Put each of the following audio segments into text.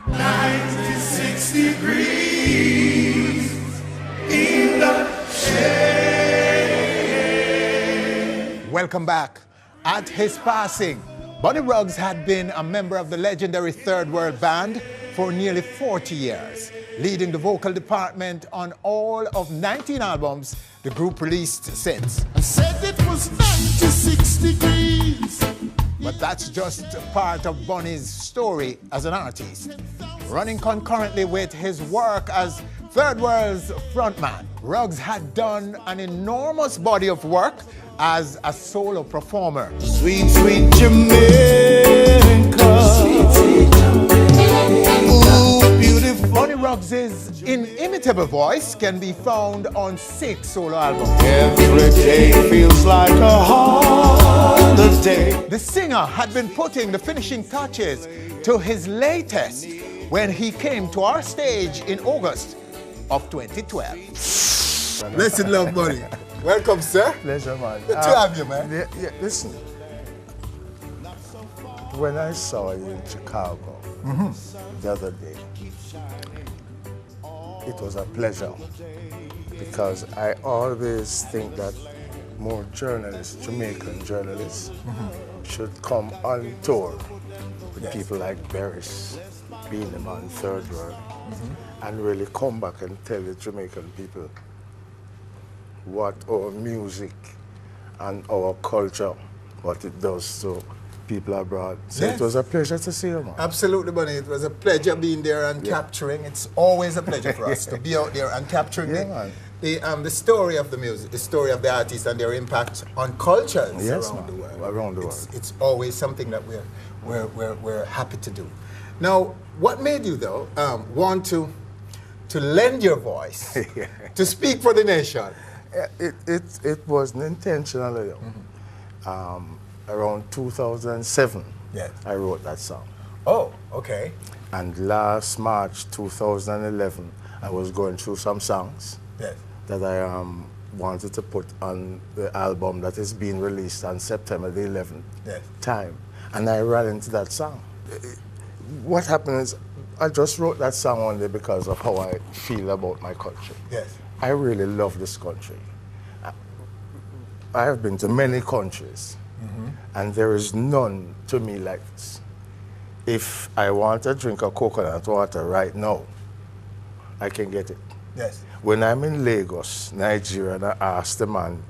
96 degrees in the shade. Welcome back. At his passing, Bunny Ruggs had been a member of the legendary Third World Band for nearly 40 years, leading the vocal department on all of 19 albums the group released since. I said it was 96 degrees. But that's just part of Bunny's story as an artist. Running concurrently with his work as Third World's frontman, Ruggs had done an enormous body of work as a solo performer. Sweet, sweet Jamaica. Sweet, sweet Jamaica. Ooh, beautiful. Bunny Ruggs' inimitable voice can be found on 6 solo albums. Every day feels like a holiday. The singer had been putting the finishing touches to his latest when he came to our stage in August of 2012. Listen, love, Bunny. Welcome, sir. Pleasure, man. Good to have you, man. Listen, when I saw you in Chicago the other day, it was a pleasure because I always think that more journalists, Jamaican journalists, should come on tour with people like Barris, Beanham on Third World, and really come back and tell the Jamaican people what our music and our culture, what it does to people abroad. So Yes. it was a pleasure to see you, man. Absolutely, Bunny. It was a pleasure being there and capturing. It's always a pleasure for us to be out there and capturing the story of the music, the story of the artists and their impact on cultures around the world. Around the world. It's always something that we're happy to do. Now, what made you though want to lend your voice to speak for the nation? It wasn't intentional. You know. Around 2007, I wrote that song. Oh, okay. And last March 2011, I was going through some songs that I wanted to put on the album that is being released on September the 11th time. And I ran into that song. What happened is I just wrote that song only because of how I feel about my country. I really love this country. I have been to many countries, and there is none to me like this. If I want to drink a coconut water right now, I can get it. When I'm in Lagos, Nigeria, and I ask the man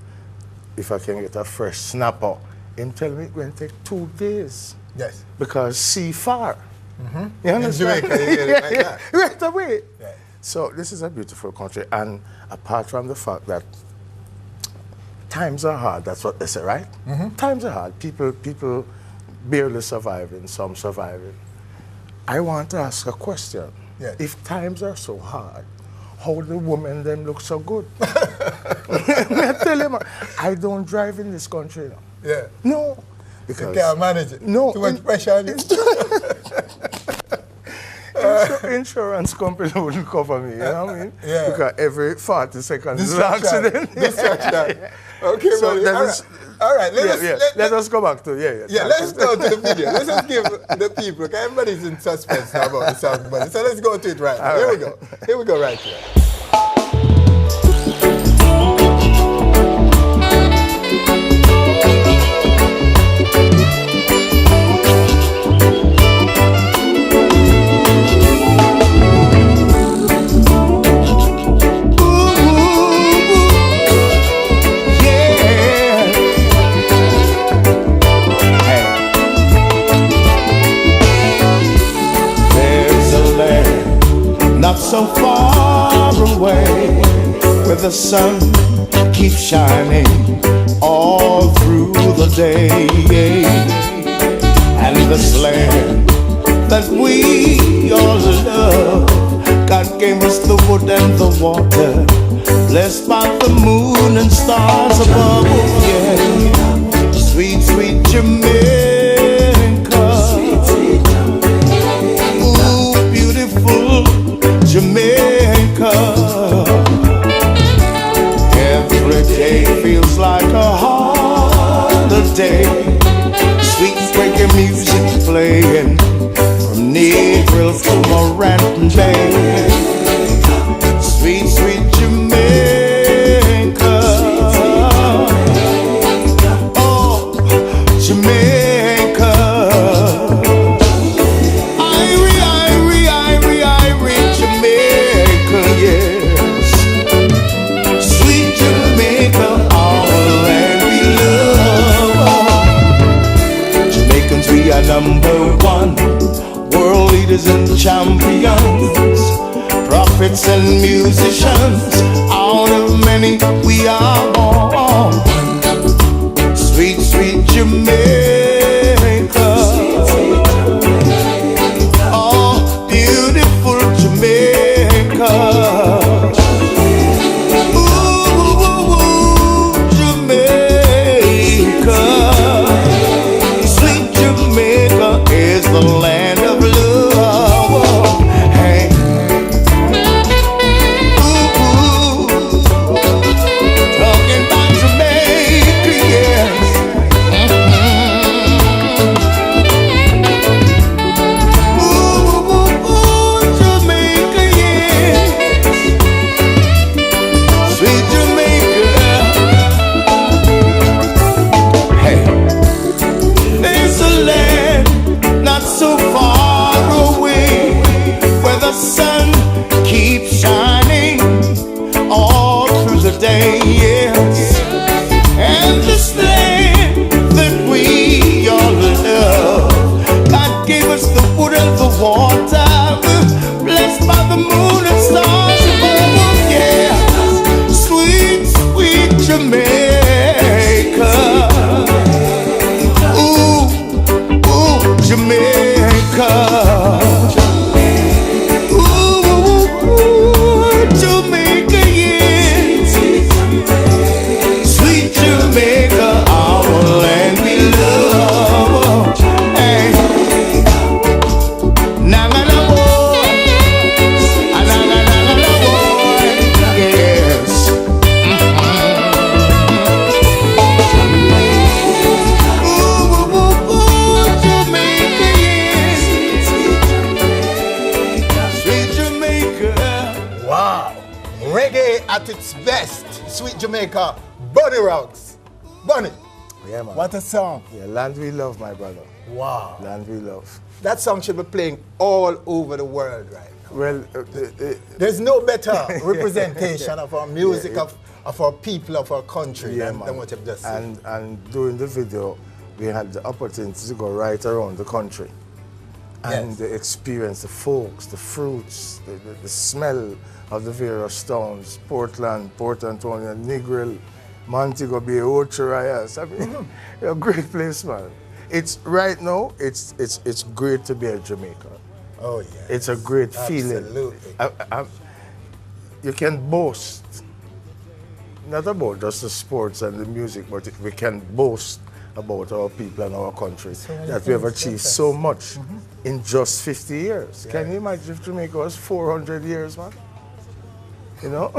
if I can get a fresh snapper, he tell me it will take 2 days. Because sea far. You understand? In Jamaica, you get it like that. Right away. So this is a beautiful country, and apart from the fact that times are hard, that's what they say, right? Times are hard. People barely surviving, some surviving. I want to ask a question. If times are so hard, how the women them look so good? I tell you, I don't drive in this country now. No. Because you can't manage it. No. Too much pressure on you. Insurance company wouldn't cover me, you know what I mean? Because every 40 seconds is an accident. Okay, so all right. Let us go back to let's go to the video. Let's just give the people, because everybody's in suspense now about the song, buddy. So let's go to it right now. Here we go. Here we go right here. Not so far away, where the sun keeps shining all through the day, and this land that we all love, God gave us the wood and the water, blessed by the moon and stars above. Sweet, sweet Jamaica. Ooh, beautiful Jamaica. Every day feels like a holiday. Sweet reggae music playing from April Jamaica's Boomerang Bay. Sweet, sweet Jamaica. Oh, Jamaica. Irie, Jamaica, yes. Sweet Jamaica, our land we love. Jamaicans, we are number one. World leaders and champions, prophets and musicians, out of many we are born. Sweet, sweet Jamaica. Oh, beautiful Jamaica. Ooh, Jamaica. Sweet Jamaica is the land of love. Hey. Talking about Jamaica, yes. Jamaica, yes. Sweet Jamaica. Hey, there's a land not so far away where the sun keeps shining all through the day, yes. And this land that we all love, God gave us the wood and the water, blessed by the moon and stars above, yeah. Sweet, sweet Jamaica. Ooh, ooh, Jamaica. Jamaica, yes. Sweet Jamaica, our land we love. Hey. Nangana boy, nangana boy, yes. Ooh, Jamaica, yes. Sweet Jamaica. Wow. Reggae at its best. Sweet Jamaica. Bunny Rocks. Bunny. Yeah, man. What a song. Yeah, land we love, my brother. Wow. Land we love. That song should be playing all over the world right now. Well, There's no better representation of our music, of our people, of our country than what you've just said. and during the video, we had the opportunity to go right around the country and Yes. experience the folks, the fruits, the smell of the various stones. Portland, Port Antonio, Negril, Montego Bay, Ocho Rios. I mean, a great place, man. It's right now. It's great to be in Jamaica. Oh yeah. It's a great feeling. Absolutely. You can boast, not about just the sports and the music, but we can boast about our people and our country, that we have achieved so much in just 50 years. Can you imagine if Jamaica was 400 years, man? You know?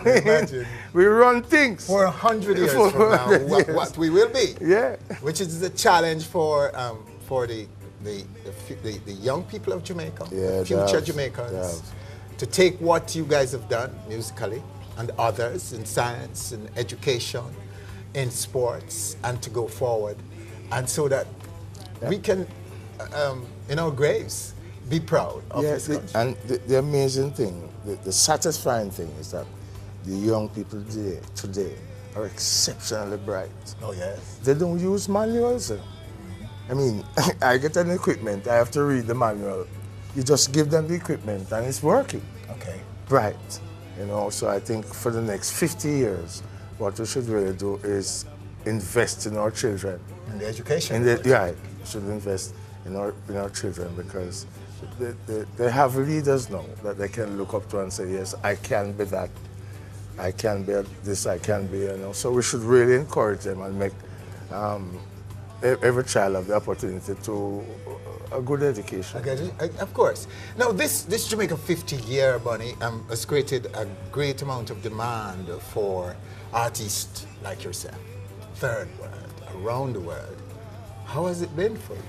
Imagine. We run things. For 100 years from now, what we will be. Yeah. Which is the challenge for the young people of Jamaica, Yeah, future they Jamaicans, have. to take what you guys have done musically and others in science and education, in sports, and to go forward, and so that we can, in our graves, be proud of this country. And the amazing thing, the satisfying thing is that the young people today are exceptionally bright. Oh yes. They don't use manuals. I mean, I get an equipment, I have to read the manual. You just give them the equipment and it's working. Okay. Bright. You know, so I think for the next 50 years, what we should really do is invest in our children. In the education. Yeah, we should invest in our children, because they have leaders now that they can look up to and say, yes, I can be that. I can be this, I can be, you know. So we should really encourage them and make every child have the opportunity to a good education. Okay, of course. Now, this Jamaica 50-year, Bunny, has created a great amount of demand for artists like yourself, third world, around the world. How has it been for you?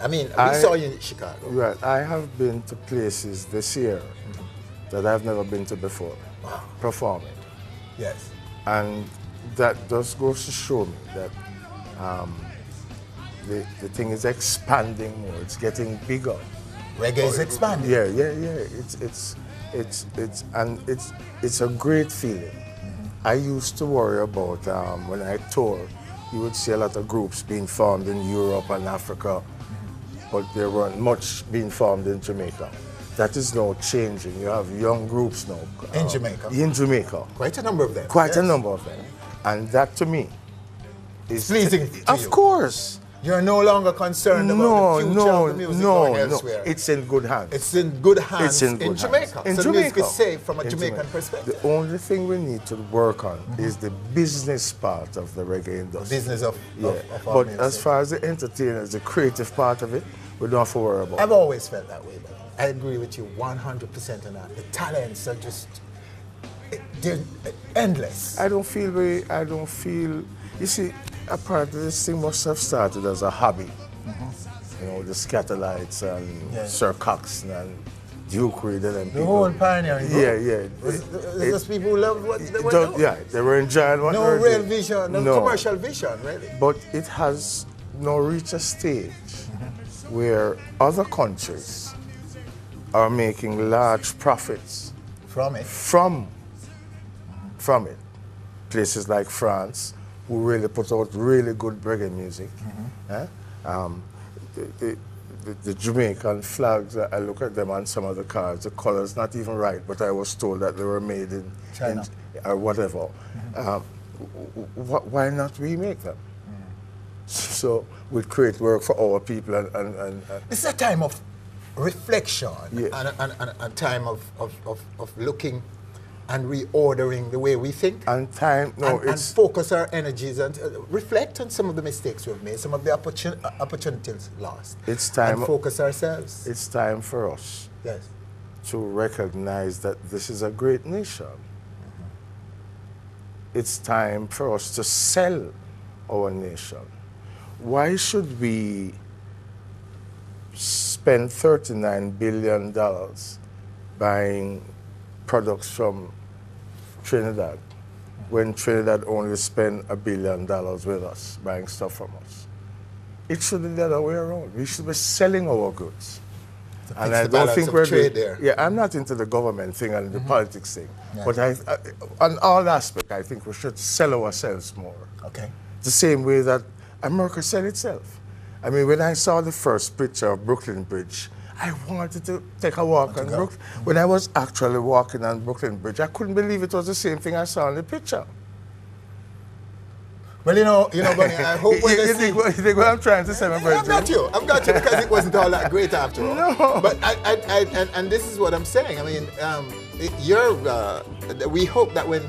I mean, we saw you in Chicago. Right. I have been to places this year that I've never been to before, performing. Yes. And that just goes to show me that the thing is expanding more. It's getting bigger. Reggae is expanding. Yeah. It's a great feeling. I used to worry about when I toured, you would see a lot of groups being formed in Europe and Africa, but there weren't much being formed in Jamaica. That is now changing. You have young groups now. In Jamaica? In Jamaica. Quite a number of them. Quite a number of them. And that to me is pleasing to you. Of course. You're no longer concerned about the future of the music going elsewhere. It's in good hands. It's in good hands in Jamaica. In so Jamaica. music is safe from a Jamaican perspective. The only thing we need to work on is the business part of the reggae industry. Business of but as far as the entertainers, the creative part of it, we don't have to worry about. I've always felt that way, but I agree with you 100% on that. The talents are just, they're endless. I don't feel, you see, apparently this thing must have started as a hobby. You know, the Scatterlights and Sir Coxsone and Duke Reid and them people. The whole pioneering group. Yeah. Those people who loved what they were doing. Yeah, they were enjoying what they were No real doing. vision, no commercial vision, really. But it has now reached a stage where other countries are making large profits from it. From it. Places like France, who really put out really good reggae music. The Jamaican flags, I look at them on some of the cards, the colors not even right, but I was told that they were made in China or whatever. Why not remake them? So we'd create work for our people and This is a time of reflection and a time of looking and reordering the way we think. And focus our energies and reflect on some of the mistakes we've made, some of the opportunities lost. It's time. And focus ourselves. It's time for us to recognize that this is a great nation. It's time for us to sell our nation. Why should we spend $39 billion buying products from Trinidad when Trinidad only spent $1 billion with us, buying stuff from us? It should be the other way around. We should be selling our goods. And I don't think we're there. Yeah, I'm not into the government thing and the politics thing, but on all aspects, I think we should sell ourselves more. Okay. The same way that America sell itself. I mean, when I saw the first picture of Brooklyn Bridge, I wanted to take a walk on Brooklyn. When I was actually walking on Brooklyn Bridge, I couldn't believe it was the same thing I saw in the picture. Well, you know, Bunny, I hope when you think what I'm trying to say, my brother? I've got you because it wasn't all that great after all. No. But and this is what I'm saying. I mean, we hope that when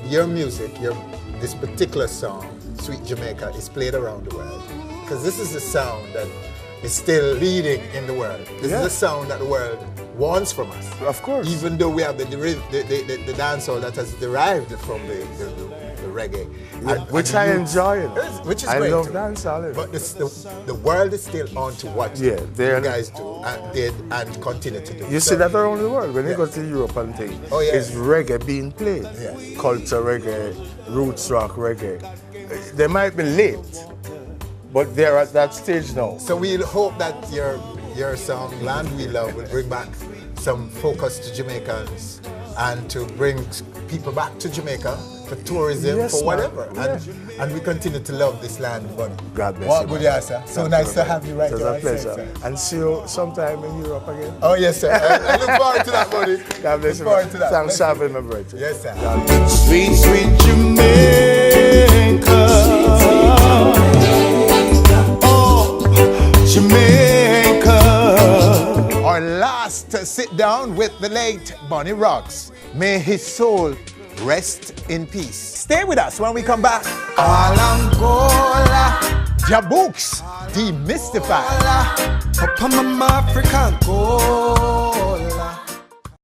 your music, this particular song, Sweet Jamaica, is played around the world, because this is a sound that is still leading in the world. This is a sound that the world wants from us. Of course. Even though we have the dancehall that has derived from the reggae. Which I enjoy. Which is I great. love dancehall. But the world is still on to what you guys do and did and continue to do. You see that around the world. When you go to Europe and things, it's reggae being played. Culture reggae, roots rock reggae. They might be late, but they're at that stage now. So we hope that your song, Land We Love, will bring back some focus to Jamaicans and to bring people back to Jamaica for tourism, for whatever. And we continue to love this land, buddy. God bless you. Good answer. So nice to have you right here. It was a pleasure. And see you sometime in Europe again. Oh, yes, sir. I look forward to that, buddy. God bless you. Look forward to that. Thanks for having me, brother. Yes, sir. Sweet, sweet Jamaica. Oh, Jamaica. Our last sit down with the late Bunny Ruggs. May his soul rest in peace. Stay with us when we come back. Angola, Jabooks Demystified. Upon my African gold.